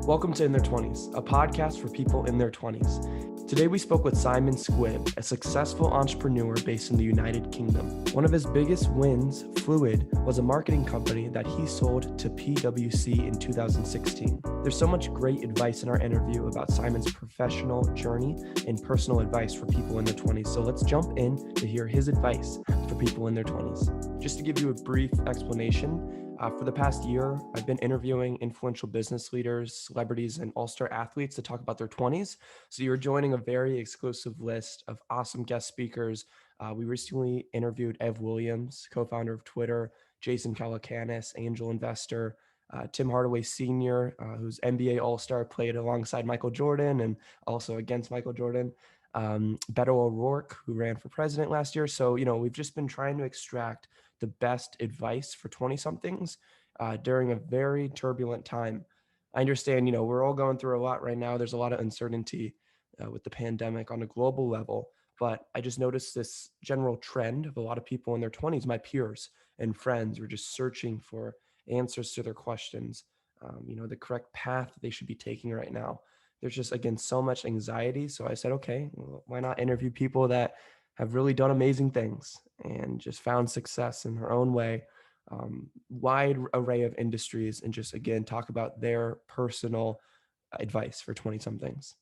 Welcome to In Their 20s, a podcast for people in their 20s. Today we spoke with Simon Squibb, a successful entrepreneur based in the United Kingdom. One of his biggest wins, Fluid, was a marketing company that he sold to PwC in 2016. There's so much great advice in our interview about Simon's professional journey and personal advice for people in their 20s. So let's jump in to hear his advice for people in their 20s. Just to give you a brief explanation, for the past year, I've been interviewing influential business leaders, celebrities, and all-star athletes to talk about their 20s. So you're joining a very exclusive list of awesome guest speakers. We recently interviewed Ev Williams, co-founder of Twitter, Jason Calacanis, angel investor, Tim Hardaway Sr., who's NBA all-star, played alongside Michael Jordan and also against Michael Jordan. Beto O'Rourke, who ran for president last year. So, we've just been trying to extract the best advice for 20-somethings during a very turbulent time. I understand, we're all going through a lot right now. There's a lot of uncertainty with the pandemic on a global level, but I just noticed this general trend of a lot of people in their 20s, my peers and friends, were just searching for answers to their questions, the correct path they should be taking right now. There's just, again, so much anxiety. So I said, okay, well, why not interview people that have really done amazing things and just found success in their own way, wide array of industries, and just, again, talk about their personal advice for 20-somethings.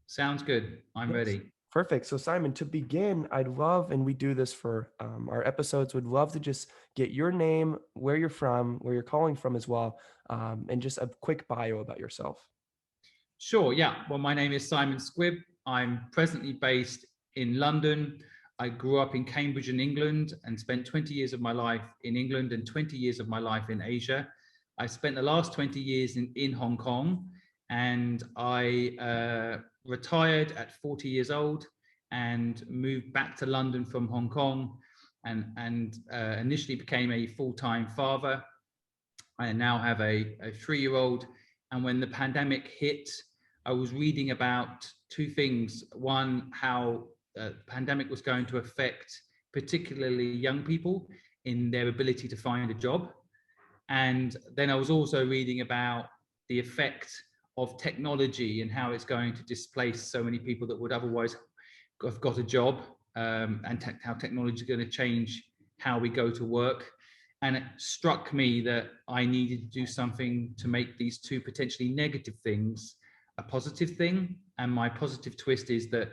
Sounds good. I'm ready. Perfect. So Simon, to begin, I'd love, and we do this for our episodes, would love to just get your name, where you're from, where you're calling from as well, and just a quick bio about yourself. Sure. Yeah. Well, my name is Simon Squibb. I'm presently based in London. I grew up in Cambridge in England and spent 20 years of my life in England and 20 years of my life in Asia. I spent the last 20 years in Hong Kong, and I retired at 40 years old and moved back to London from Hong Kong and initially became a full-time father. I now have a 3-year-old. And when the pandemic hit, I was reading about two things. One, how the pandemic was going to affect particularly young people in their ability to find a job. And then I was also reading about the effect of technology and how it's going to displace so many people that would otherwise have got a job, and how technology is going to change how we go to work. And it struck me that I needed to do something to make these two potentially negative things a positive thing. And my positive twist is that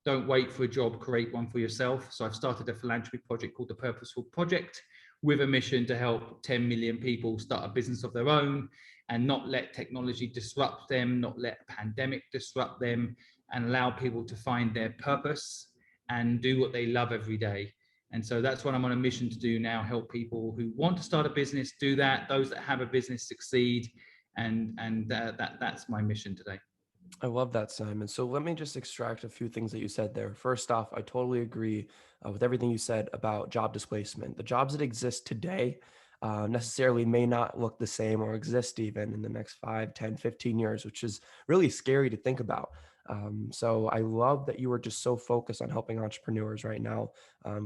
don't wait for a job, create one for yourself. So I've started a philanthropy project called the Purposeful Project with a mission to help 10 million people start a business of their own and not let technology disrupt them, not let a pandemic disrupt them, and allow people to find their purpose and do what they love every day. And so that's what I'm on a mission to do now, help people who want to start a business do that, those that have a business succeed. And that's my mission today. I love that, Simon. So let me just extract a few things that you said there. First off, I totally agree with everything you said about job displacement. The jobs that exist today necessarily may not look the same or exist even in the next 5, 10, 15 years, which is really scary to think about. So I love that you are just so focused on helping entrepreneurs right now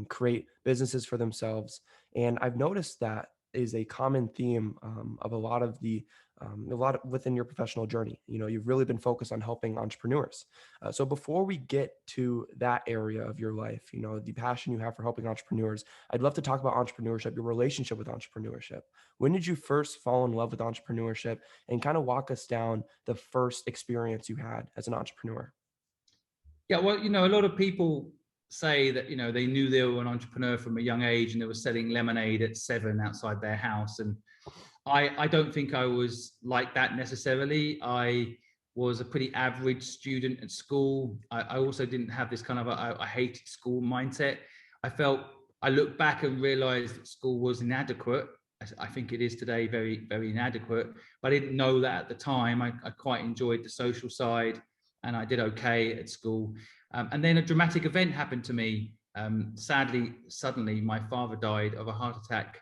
create businesses for themselves. And I've noticed that is a common theme of a lot within your professional journey. You've really been focused on helping entrepreneurs. So before we get to that area of your life, the passion you have for helping entrepreneurs, I'd love to talk about entrepreneurship, your relationship with entrepreneurship. When did you first fall in love with entrepreneurship, and kind of walk us down the first experience you had as an entrepreneur? Yeah, well, a lot of people say that, they knew they were an entrepreneur from a young age and they were selling lemonade at 7 outside their house. And I don't think I was like that necessarily. I was a pretty average student at school. I also didn't have this kind of I hated school mindset. I look back and realized that school was inadequate. I think it is today very, very inadequate, but I didn't know that at the time. I quite enjoyed the social side and I did okay at school. And then a dramatic event happened to me. Sadly, suddenly my father died of a heart attack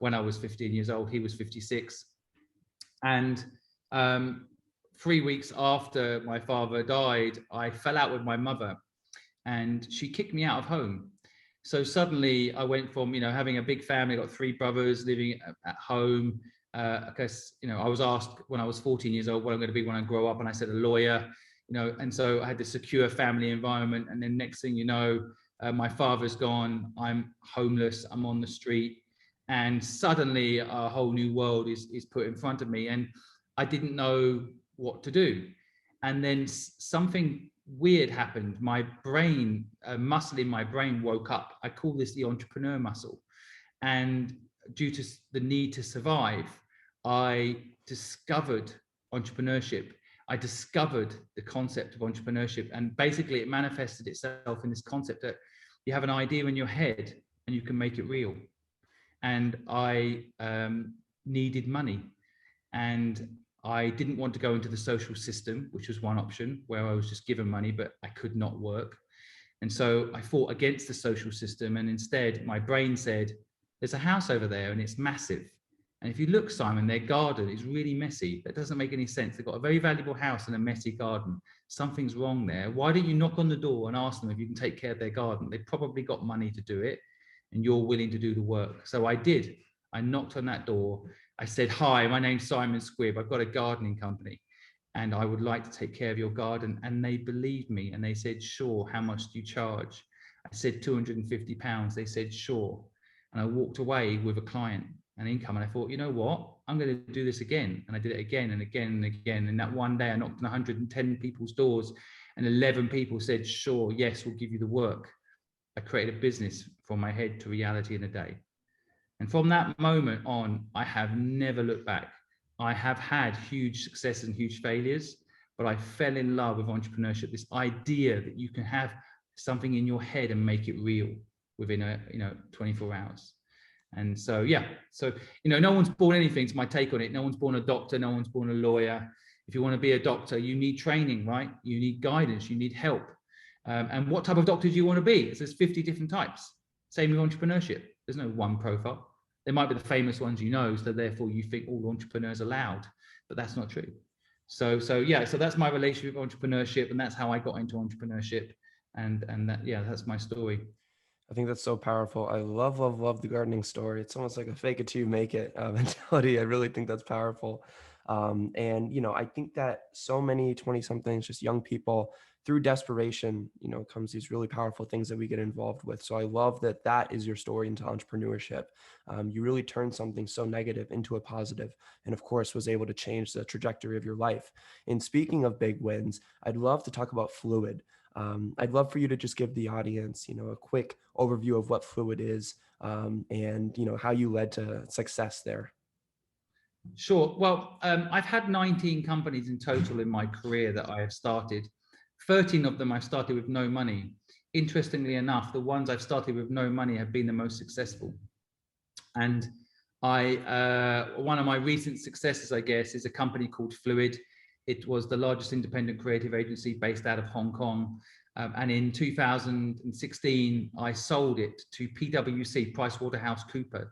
when I was 15 years old. He was 56. And 3 weeks after my father died, I fell out with my mother and she kicked me out of home. So suddenly I went from, having a big family, got 3 brothers living at home, Because, I was asked when I was 14 years old what I'm going to be when I grow up, and I said a lawyer, and so I had this secure family environment. And then next thing you know, my father's gone, I'm homeless, I'm on the street, and suddenly a whole new world is put in front of me, and I didn't know what to do. And then something weird happened. My brain, a muscle in my brain woke up. I call this the entrepreneur muscle. And due to the need to survive, I discovered entrepreneurship. I discovered the concept of entrepreneurship, and basically it manifested itself in this concept that you have an idea in your head and you can make it real. And I needed money, and I didn't want to go into the social system, which was one option where I was just given money, but I could not work. And so I fought against the social system, and instead my brain said, there's a house over there and it's massive. And if you look, Simon, their garden is really messy. That doesn't make any sense. They've got a very valuable house and a messy garden. Something's wrong there. Why don't you knock on the door and ask them if you can take care of their garden? They've probably got money to do it, and you're willing to do the work. So I did. I knocked on that door. I said, hi, my name's Simon Squibb. I've got a gardening company and I would like to take care of your garden. And they believed me, and they said, sure, how much do you charge? I said, £250. They said, sure. And I walked away with a client, an income. And I thought, you know what? I'm going to do this again. And I did it again and again and again. And that one day I knocked on 110 people's doors, and 11 people said, sure, yes, we'll give you the work. I created a business from my head to reality in a day. And from that moment on, I have never looked back. I have had huge successes and huge failures, but I fell in love with entrepreneurship, this idea that you can have something in your head and make it real within 24 hours. And so, no one's born anything. It's my take on it. No one's born a doctor. No one's born a lawyer. If you want to be a doctor, you need training, right? You need guidance. You need help. And what type of doctor do you want to be? There's 50 different types. Same with entrepreneurship. There's no one profile. There might be the famous ones, so therefore you think all entrepreneurs are loud, but that's not true. So that's my relationship with entrepreneurship, and that's how I got into entrepreneurship. And that's my story. I think that's so powerful. I love the gardening story. It's almost like a fake it till you make it mentality. I really think that's powerful. And I think that so many 20-somethings, just young people, through desperation, comes these really powerful things that we get involved with. So I love that is your story into entrepreneurship. You really turned something so negative into a positive, and of course was able to change the trajectory of your life. And speaking of big wins, I'd love to talk about Fluid. I'd love for you to just give the audience, a quick overview of what Fluid is, and how you led to success there. Sure. Well, I've had 19 companies in total in my career that I have started. 13 of them I've started with no money. Interestingly enough, the ones I've started with no money have been the most successful. And one of my recent successes, I guess, is a company called Fluid. It was the largest independent creative agency based out of Hong Kong. And in 2016, I sold it to PwC, PricewaterhouseCoopers,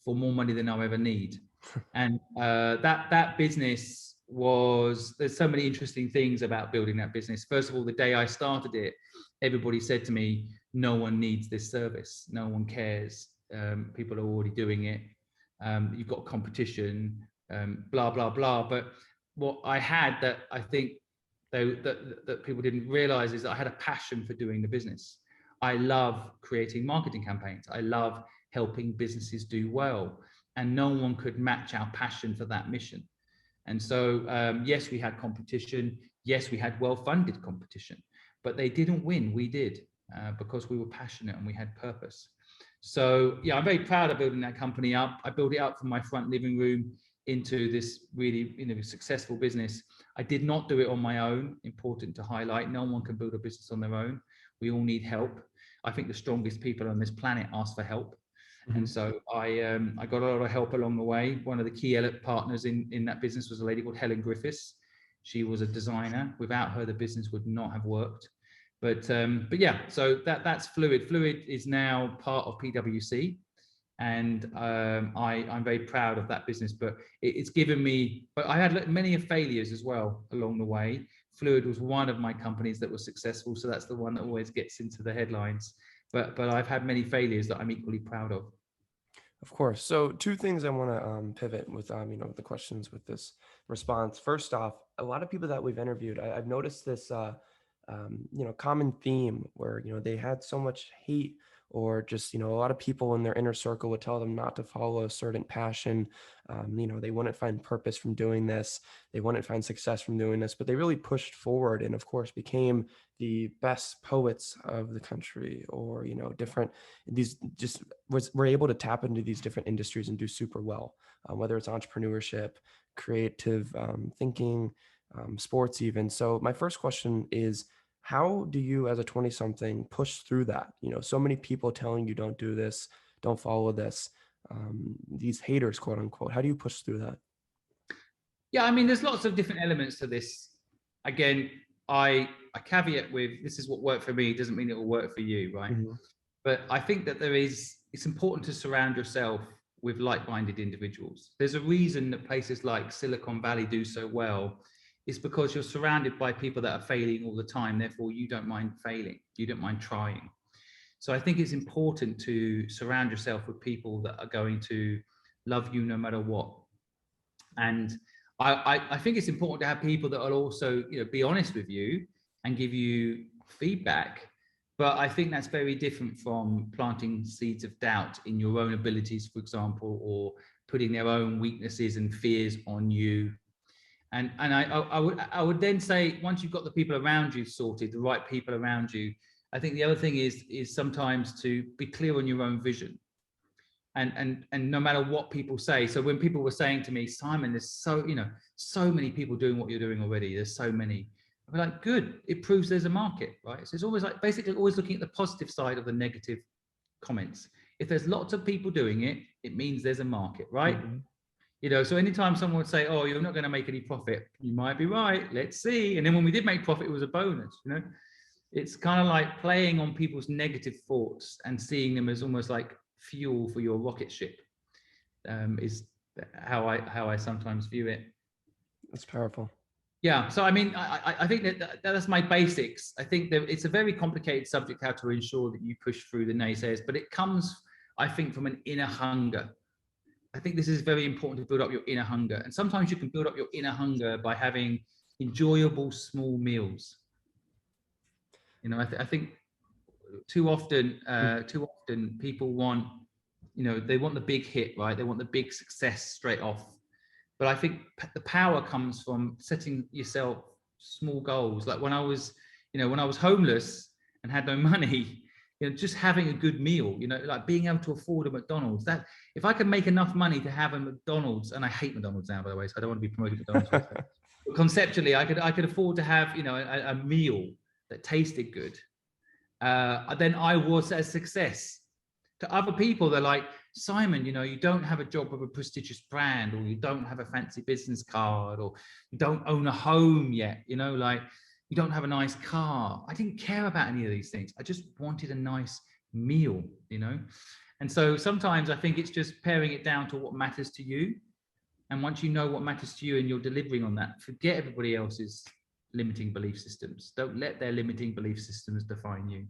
for more money than I'll ever need. And that business there's so many interesting things about building that business. First of all, the day I started it, everybody said to me, no one needs this service. No one cares. People are already doing it. You've got competition, blah, blah, blah. But what I had that I think that people didn't realize is that I had a passion for doing the business. I love creating marketing campaigns. I love helping businesses do well. And no one could match our passion for that mission. And so, yes, we had competition. Yes, we had well-funded competition, but they didn't win. We did, because we were passionate and we had purpose. So, I'm very proud of building that company up. I built it up from my front living room into this really, successful business. I did not do it on my own. Important to highlight. No one can build a business on their own. We all need help. I think the strongest people on this planet ask for help. And so I got a lot of help along the way. One of the key partners in that business was a lady called Helen Griffiths. She was a designer. Without her, the business would not have worked. But so that's Fluid. Fluid is now part of PwC, and I'm very proud of that business. But it's given me. But I had many failures as well along the way. Fluid was one of my companies that was successful, so that's the one that always gets into the headlines. But I've had many failures that I'm equally proud of. Of course. So two things I want to pivot with, the questions with this response. First off, a lot of people that we've interviewed, I've noticed this, common theme where, they had so much hate or just, a lot of people in their inner circle would tell them not to follow a certain passion. They wouldn't find purpose from doing this. They wouldn't find success from doing this, but they really pushed forward and of course became the best poets of the country or, different, these just were able to tap into these different industries and do super well, whether it's entrepreneurship, creative thinking, sports, even. So, my first question is, how do you, as a 20 something, push through that? So many people telling you don't do this, don't follow this, these haters, quote unquote. How do you push through that? Yeah, I mean, there's lots of different elements to this. Again, I caveat with this is what worked for me doesn't mean it will work for you, right? Mhm. But I think that it's important to surround yourself with like-minded individuals. There's a reason that places like Silicon Valley do so well. It's because you're surrounded by people that are failing all the time. Therefore, you don't mind failing. You don't mind trying. So I think it's important to surround yourself with people that are going to love you no matter what. And I think it's important to have people that will also, be honest with you and give you feedback. But I think that's very different from planting seeds of doubt in your own abilities, for example, or putting their own weaknesses and fears on you. And I would then say, once you've got the people around you sorted, the right people around you, I think the other thing is sometimes to be clear on your own vision. And no matter what people say. So when people were saying to me, Simon, there's so many people doing what you're doing already. There's so many. I'm like, good. It proves there's a market, right? So it's always like basically always looking at the positive side of the negative comments. If there's lots of people doing it, it means there's a market, right? Mhm. So anytime someone would say, oh, you're not going to make any profit, you might be right. Let's see. And then when we did make profit, it was a bonus, It's kind of like playing on people's negative thoughts and seeing them as almost like fuel for your rocket ship, is how I sometimes view it. That's powerful. Yeah. So I mean, I think that's my basics. I think that it's a very complicated subject how to ensure that you push through the naysayers, but it comes, I think, from an inner hunger. I think this is very important to build up your inner hunger. And sometimes you can build up your inner hunger by having enjoyable small meals. I think too often people want, they want the big hit, right? They want the big success straight off. But I think the power comes from setting yourself small goals. Like when I was homeless and had no money, just having a good meal, like being able to afford a McDonald's. That if I could make enough money to have a McDonald's, and I hate McDonald's now, by the way, so I don't want to be promoting McDonald's. But conceptually, I could afford to have, a meal that tasted good. Then I was a success. To other people, they're like, Simon, you don't have a job with a prestigious brand, or you don't have a fancy business card, or you don't own a home yet, like you don't have a nice car. I didn't care about any of these things. I just wanted a nice meal, And so sometimes I think it's just paring it down to what matters to you. And once you know what matters to you and you're delivering on that, forget everybody else's limiting belief systems. Don't let their limiting belief systems define you.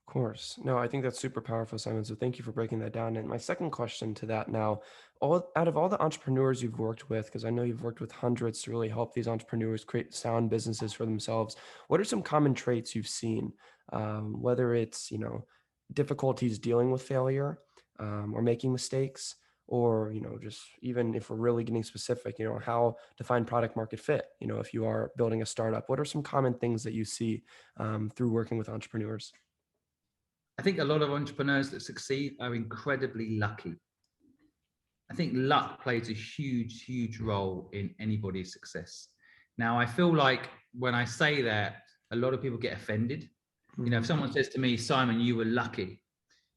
Of course. No, I think that's super powerful, Simon. So thank you for breaking that down. And my second question to that now, out of all the entrepreneurs you've worked with, because I know you've worked with hundreds to really help these entrepreneurs create sound businesses for themselves, what are some common traits you've seen? Whether it's, difficulties dealing with failure, or making mistakes, or, just even if we're really getting specific, how to find product market fit, if you are building a startup, what are some common things that you see through working with entrepreneurs? I think a lot of entrepreneurs that succeed are incredibly lucky. I think luck plays a huge, huge role in anybody's success. Now, I feel like when I say that, a lot of people get offended. If someone says to me, Simon, you were lucky,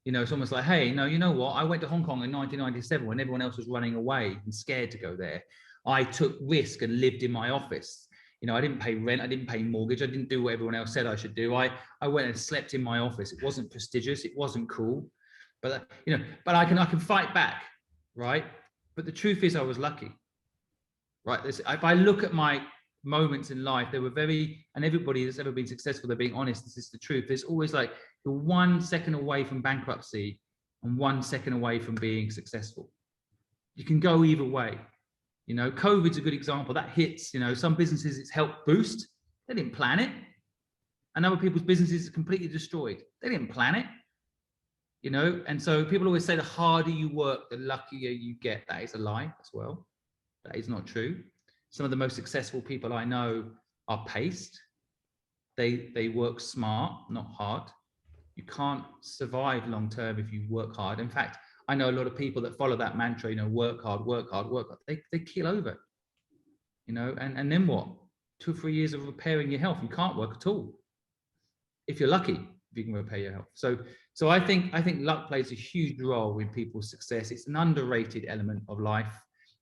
it's almost like, hey, no, you know what? I went to Hong Kong in 1997 when everyone else was running away and scared to go there. I took risk and lived in my office. I didn't pay rent. I didn't pay mortgage. I didn't do what everyone else said I should do. I went and slept in my office. It wasn't prestigious. It wasn't cool. But, but I can fight back, right? But the truth is I was lucky, right? If I look at my moments in life, they were and everybody that's ever been successful, they're being honest, this is the truth. There's always like, you're 1 second away from bankruptcy and 1 second away from being successful. You can go either way. You know, COVID's a good example. That hits, you know, some businesses it's helped boost. They didn't plan it. And other people's businesses are completely destroyed. They didn't plan it. You know, and so people always say the harder you work, the luckier you get. That is a lie as well. That is not true. Some of the most successful people I know are paced. They work smart, not hard. You can't survive long term if you work hard. In fact, I know a lot of people that follow that mantra, you know, work hard, work hard, work hard. They keel over, you know, and then what? 2 or 3 years of repairing your health. You can't work at all. If you're lucky, if you can repair your health. So I think luck plays a huge role in people's success. It's an underrated element of life.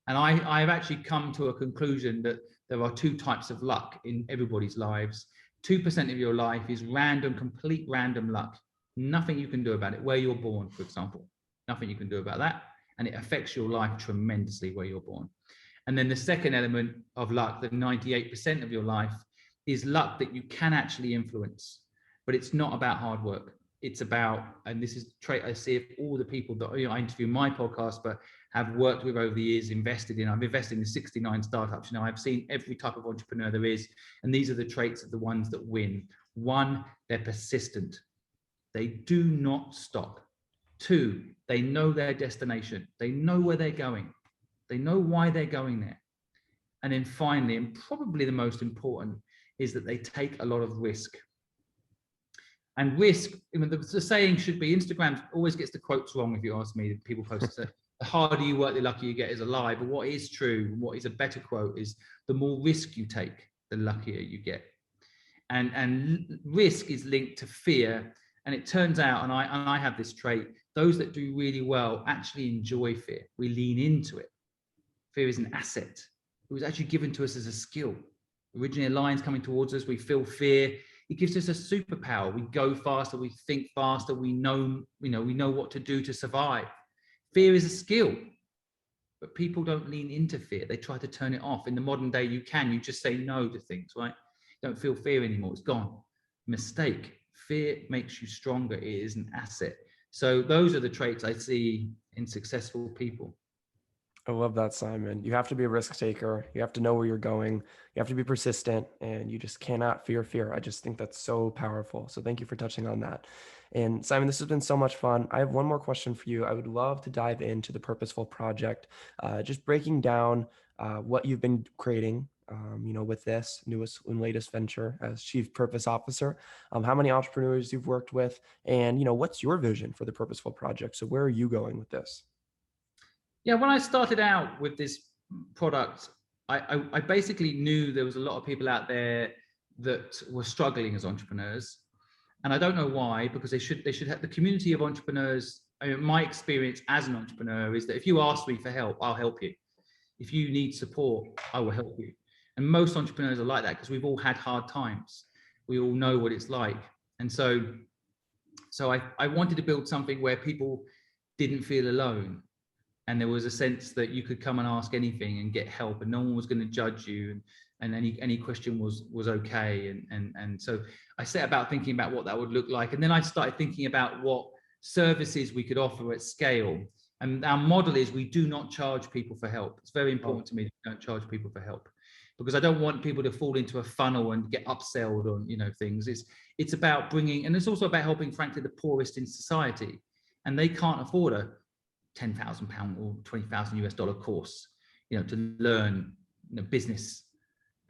And I've actually come to a conclusion that there are 2 types of luck in everybody's lives. 2% of your life is random, complete random luck. Nothing you can do about it. Where you're born, for example. Nothing you can do about that. And it affects your life tremendously where you're born. And then the second element of luck, the 98% of your life, is luck that you can actually influence. But it's not about hard work. It's about, and this is a trait I see of all the people that I interview in my podcast, but have worked with over the years, invested in. I've invested in 69 startups. You know, I've seen every type of entrepreneur there is. And these are the traits of the ones that win. 1, they're persistent. They do not stop. 2, they know their destination. They know where they're going. They know why they're going there. And then finally, and probably the most important, is that they take a lot of risk. And risk, I mean, the saying should be, Instagram always gets the quotes wrong if you ask me. People post it, the harder you work, the luckier you get is a lie. But what is true, and what is a better quote, is the more risk you take, the luckier you get. And risk is linked to fear. And it turns out, and I have this trait, those that do really well actually enjoy fear. We lean into it. Fear is an asset. It was actually given to us as a skill. Originally, a lion's coming towards us, we feel fear. It gives us a superpower. We go faster, we think faster, we know what to do to survive. Fear is a skill, but people don't lean into fear. They try to turn it off. In the modern day, you just say no to things, right? Don't feel fear anymore, it's gone. Mistake. Fear makes you stronger. It is an asset. So those are the traits I see in successful people. I love that, Simon. You have to be a risk taker. You have to know where you're going. You have to be persistent, and you just cannot fear fear. I just think that's so powerful. So thank you for touching on that. And Simon, this has been so much fun. I have one more question for you. I would love to dive into the Purposeful Project, just breaking down what you've been creating, with this newest and latest venture as Chief Purpose Officer, how many entrepreneurs you've worked with, and, what's your vision for the Purposeful Project? So where are you going with this? Yeah, when I started out with this product, I basically knew there was a lot of people out there that were struggling as entrepreneurs. And I don't know why, because they should have the community of entrepreneurs. I mean, my experience as an entrepreneur is that if you ask me for help, I'll help you. If you need support, I will help you. And most entrepreneurs are like that because we've all had hard times. We all know what it's like. And so I wanted to build something where people didn't feel alone. And there was a sense that you could come and ask anything and get help, and no one was going to judge you, and any question was okay. And so I set about thinking about what that would look like. And then I started thinking about what services we could offer at scale. And our model is we do not charge people for help. It's very important to me that we don't charge people for help, because I don't want people to fall into a funnel and get upselled on, things. It's about bringing, and it's also about helping, frankly, the poorest in society. And they can't afford a £10,000 or $20,000 course, to learn business.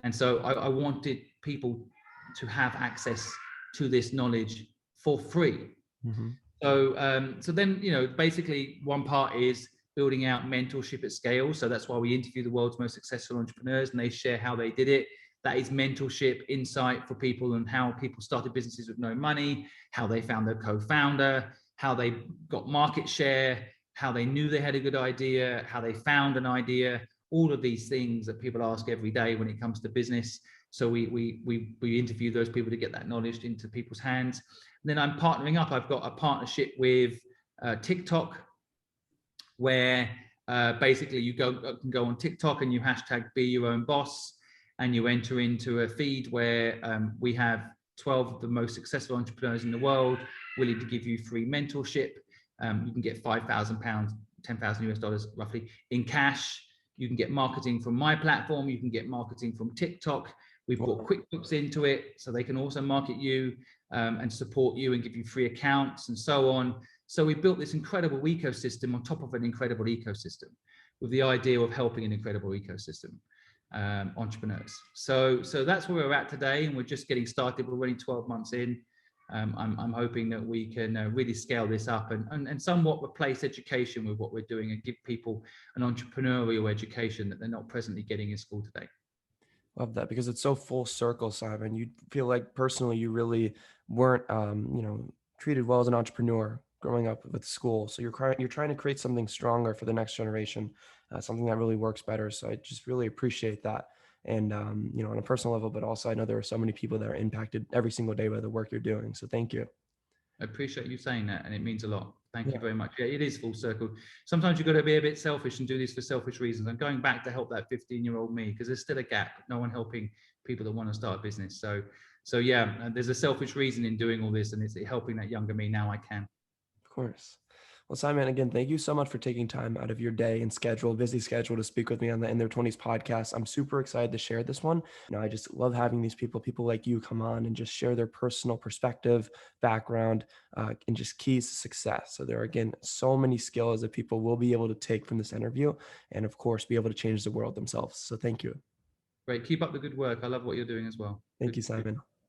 And so I wanted people to have access to this knowledge for free. Mm-hmm. So then, basically one part is building out mentorship at scale. So that's why we interview the world's most successful entrepreneurs and they share how they did it. That is mentorship, insight for people, and how people started businesses with no money, how they found their co-founder, how they got market share, how they knew they had a good idea, how they found an idea, all of these things that people ask every day when it comes to business. So we interview those people to get that knowledge into people's hands. And then I'm partnering up. I've got a partnership with TikTok, where basically you can go on TikTok and you hashtag be your own boss, and you enter into a feed where we have 12 of the most successful entrepreneurs in the world willing to give you free mentorship. You can get £5,000, 10,000 US dollars roughly in cash. You can get marketing from my platform. You can get marketing from TikTok. We've brought QuickBooks into it, so they can also market you and support you and give you free accounts and so on. So we built this incredible ecosystem on top of an incredible ecosystem, with the idea of helping an incredible ecosystem entrepreneurs. So that's where we're at today, and we're just getting started. We're only 12 months in. I'm hoping that we can really scale this up and somewhat replace education with what we're doing and give people an entrepreneurial education that they're not presently getting in school today. Love that, because it's so full circle, Simon. You feel like personally you really weren't, treated well as an entrepreneur growing up with school. So you're trying to create something stronger for the next generation, something that really works better. So I just really appreciate that. And, on a personal level, but also I know there are so many people that are impacted every single day by the work you're doing. So thank you. I appreciate you saying that, and it means a lot. Thank Yeah. you very much. Yeah, it is full circle. Sometimes you've got to be a bit selfish and do this for selfish reasons. I'm going back to help that 15-year-old me, because there's still a gap. No one helping people that want to start a business. So yeah, there's a selfish reason in doing all this, and it's helping that younger me. Now I can. Of course. Well, Simon, again, thank you so much for taking time out of your day and busy schedule, to speak with me on the In Their 20s podcast. I'm super excited to share this one. I just love having these people like you come on and just share their personal perspective, background, and just keys to success. So there are, again, so many skills that people will be able to take from this interview and, of course, be able to change the world themselves. So thank you. Great. Keep up the good work. I love what you're doing as well. Thank you, Simon.